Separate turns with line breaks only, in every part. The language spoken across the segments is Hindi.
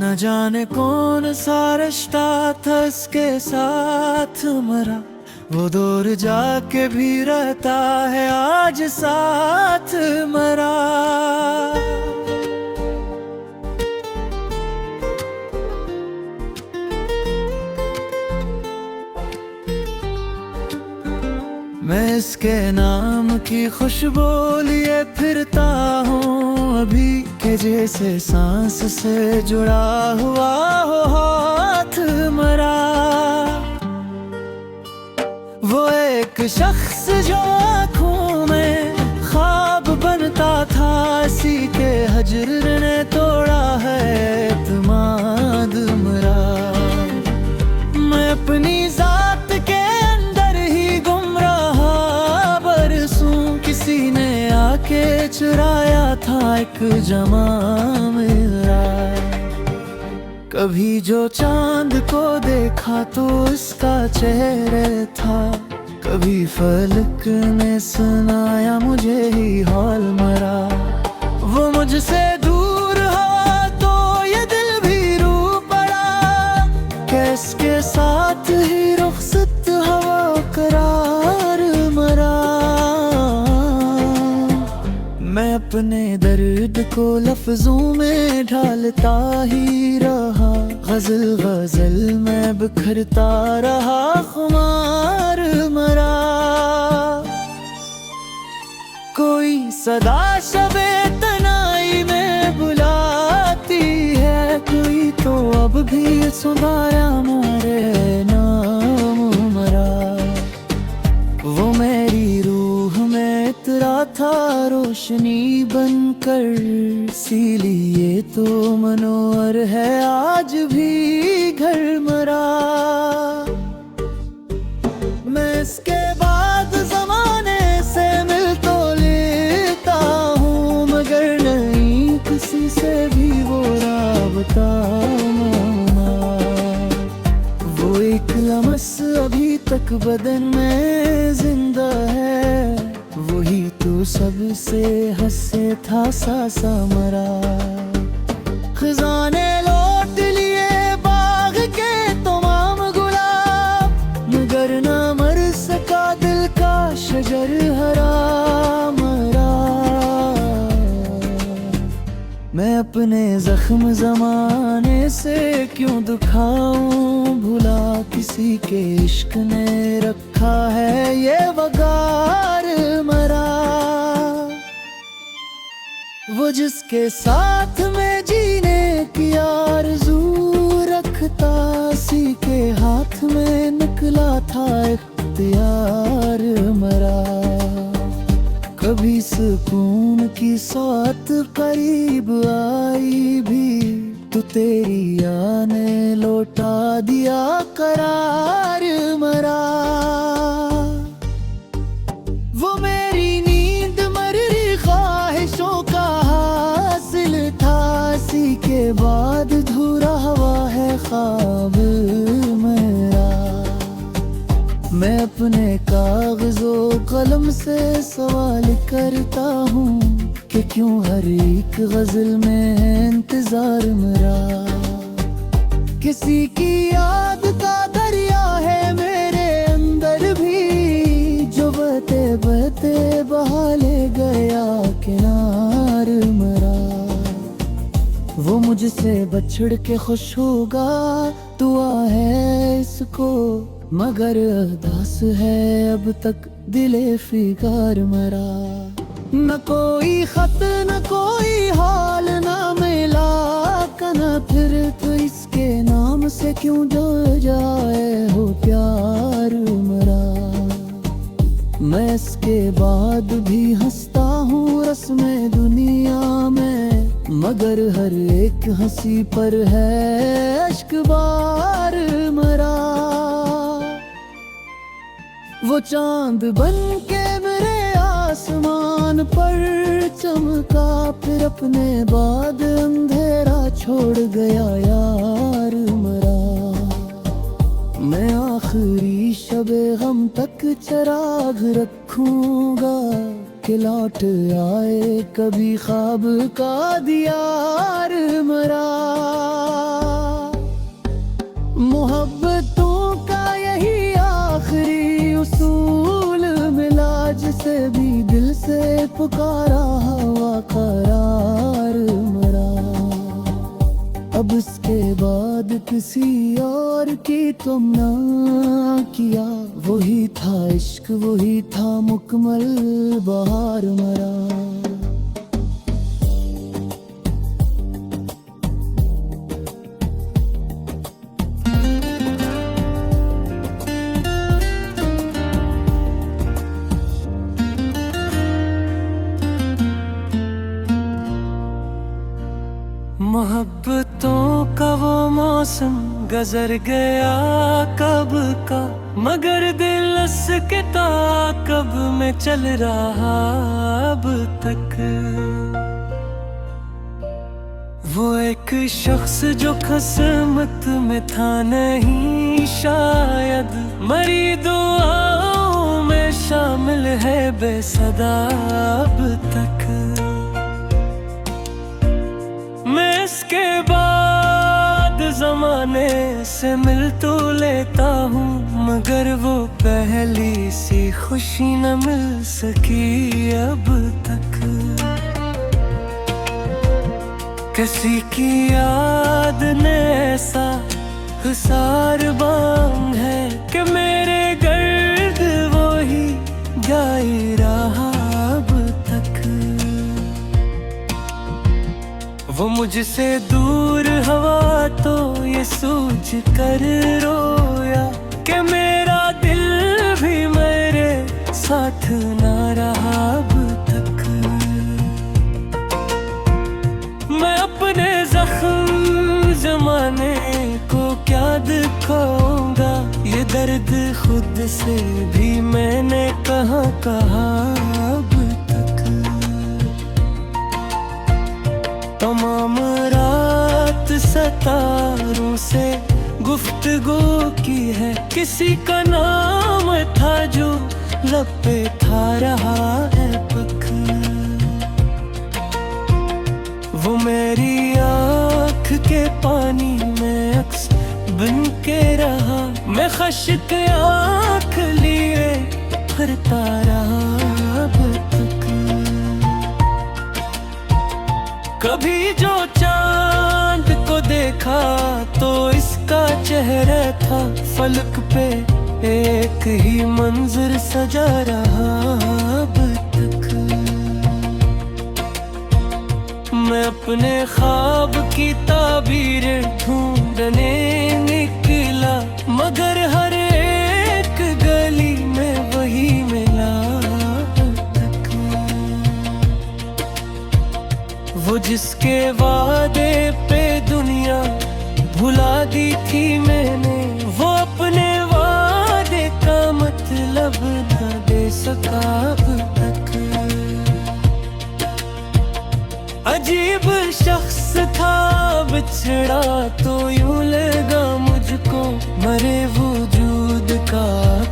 न जाने कौन सा रिश्ता था इसके साथ मरा, वो दूर जाके भी रहता है आज साथ मरा। मैं इसके नाम की खुशबू लिए फिरता हूँ अभी, के जैसे सांस से जुड़ा हुआ हो हाथ मरा। वो एक शख्स जो आँखों में ख्वाब बनता था, इसी के हजर ने तोड़ा है एतमाद मरा। मैं अपनी जात के अंदर ही गुम रहा बरसों, किसी ने आके चुराया था एक जमा मेरा। कभी जो चांद को देखा तो इसका चेहरा था, कभी फलक ने सुनाया मुझे ही हाल मरा। वो मुझसे दूर हुआ तो ये दिल भी रू पड़ा, किसके साथ ही रुखसत हवा करार मरा। मैं अपने दर्द को लफ्जों में ढालता ही रहा, गजल गजल में बिखरता रहा, खुमार मरा। कोई सदा शबे तनाई में बुलाती है, कोई तो अब भी सुधारा मारे नाम मरा। वो मेरी रूह में इतरा था रोशनी बनकर, इसीलिए तो मनोहर है आज भी घर मरा। मैं इसके बाद जमाने से मिल तो लेता हूँ, मगर नहीं किसी से भी वो राबता माना। वो एक लम्स अभी तक बदन में जिंदा है, वही तो सबसे हंसे था सा मरा। खजाने लौट लिए बाग के तमाम गुलाब, मगर ना मर सका दिल का शजर हरा मरा। मैं अपने जख्म जमाने से क्यों दुखाऊं, भुला किसी के इश्क ने रखा है ये वगार मरा। वो जिसके साथ में जीने की आरज़ू रखता, उसी के हाथ में निकला था इख्तियार मरा। कभी सुकून की साथ करीब आई भी, तो तेरी आने लौटा दिया करार मरा। वो मेरी नींद मरी ख्वाहिशों का हासिल था, इसी के बाद धुरा हुआ है ख्वाब मेरा। मैं अपने कागजों कलम से सवाल करता हूँ कि क्यों हर एक गजल में है इंतजार मेरा। किसी की याद का दरिया है मेरे अंदर भी, जो बहते बहते बहा ले गया किनार मरा। वो मुझसे बछड़ के खुश होगा दुआ है इसको, मगर अरदास है अब तक दिले फिकार मरा। न कोई खत न कोई हाल न मिला कना, फिर तो इसके नाम से क्यों जो जाए हो प्यार मरा। मैं इसके बाद भी हंसता हूँ रस्में दुनिया में, मगर हर एक हंसी पर है अश्क बार मरा। वो चांद बन के मेरे आसमान पर चमका, फिर अपने बाद अंधेरा छोड़ गया यार मरा। मैं आखिरी शबे गम तक चिराग रखूंगा, कि लौट आए कभी ख्वाब का दियार मरा। मोहब्बतों का यही आखिरी उसूल मिला, जिसे भी दिल से पुकारा हवा करार मरा। अब इसके बाद किसी और की तुमना किया, वही था इश्क, वही था मुकम्मल बहार मरा।
मोहब्बतों का वो मौसम गुजर गया कब का, मगर दिल के ताक़ब में चल रहा अब तक। वो एक शख्स जो किस्मत में था नहीं शायद, मरी दुआओं में शामिल है बेसदा अब तक। मैं इसके बाद ज़माने से मिल तो लेता हूँ, मगर वो पहली सी खुशी न मिल सकी अब तक। किसी की याद ने ऐसा हुसार बांध है कि मेरे गर्द वो ही गाए रहा अब तक। वो मुझसे दूर हवा तो ये सोच कर रोया कि मेरा दिल भी मेरे साथ ना रहा अब तक। मैं अपने जख्म जमाने को क्या दिखाऊंगा, ये दर्द खुद से भी मैंने कहाँ कहा अब तक। तमाम रात सितारों से गुफ्तगू की है, किसी का नाम था जो लब पे था रहा है पक। वो मेरी आँख के पानी में अक्स बन के रहा, मैं खश्क आँख लिए फिरता रहा अब तक। कभी जो चांद को देखा तो इसका चेहरा था फलक पे, एक ही मंजर सजा रहा अब तक। मैं अपने ख्वाब की ताबीरें ढूंढने निकला, मगर हर एक गली में वही मिला तक। वो जिसके वादे पे दुनिया भुला दी थी मैंने, वो अपने वादे का मतलब न दे सका अब तक। अजीब शख्स था बिछड़ा तो यूं लगा मुझको, मरे वजूद का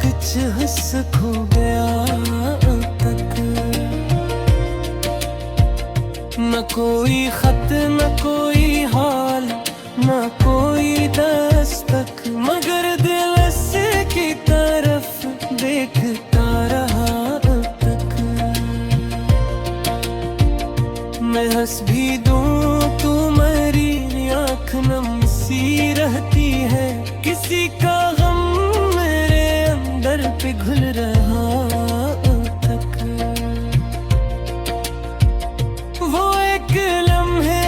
कुछ हिस्सा खो गया अब तक। न कोई खत न कोई हाल न कोई दस्तक, मगर दिल से की तरफ देखता रहा अब तक। मैं हंस भी दूं तू मेरी आँख नम सी रहती है, किसी का गम मेरे अंदर पिघल रहा अब तक। वो एक लम्हे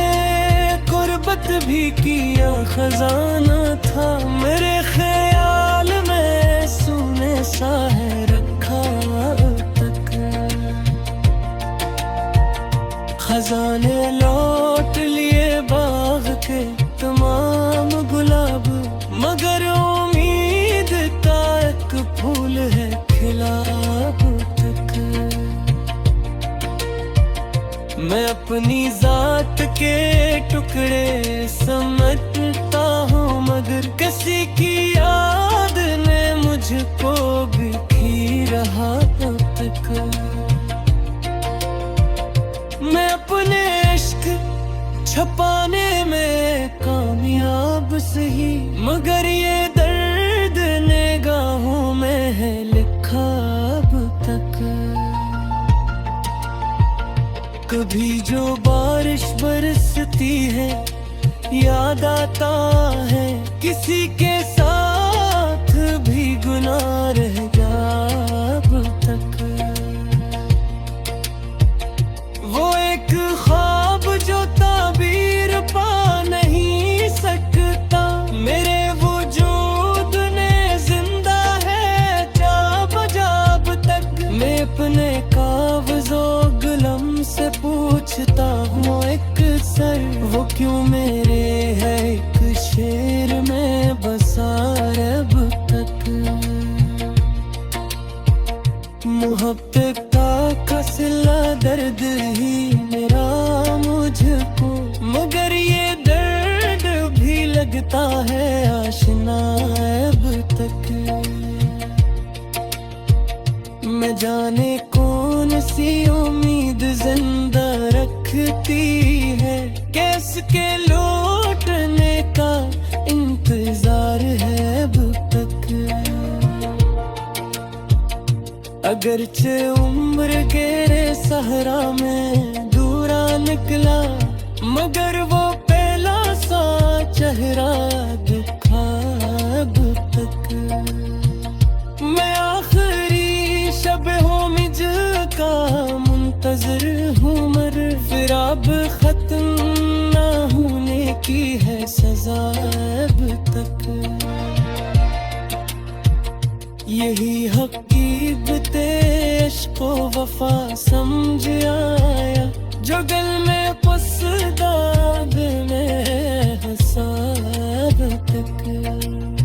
गुर्बत भी किया खजाना था, मेरे ख्याल में सुने सा है रखा अब तक। खजाने लौट लिए बाग के तमाम गुलाब, मगर उम्मीद का एक फूल है खिला अब तक। मैं अपनी जात के टुकड़े समझता हूँ, मगर किसी की याद ने मुझको बिखी रहा अब तक। मैं अपने इश्क छपाने में कामयाब सही, मगर ये होती है, याद आता है किसी के साथ भी गुनाह रह गया अब तक। वो एक ख्वाब जो ताबीर पा नहीं सकता, मेरे वजूद ने जिंदा है जाब जाब तक। मैं अपने कागजों कलम से पूछता हूँ एक सर, वो क्यों मेरे है एक शेर में बसा रब तक। मोहब्बत का सिला दर्द ही मेरा मुझको, मगर ये दर्द भी लगता है आशना अब तक। मैं जाने कौन सी उम्मीद जिंदा रखती है, कैसे के लौटने का इंतजार है अब तक। अगरचे उम्र गेरे सहरा में दूरा निकला, मगर वो पहला सा चेहरा दिखा अब तक। मैं आखिरी शब होमिज का मुंतजर हूँ, मर फिर अब खत्म ना होने की है सजा अब तक। यही हकीकत इश्क़ो वफा समझ आया, जो दिल में पसदा दिल में हंसा अब तक।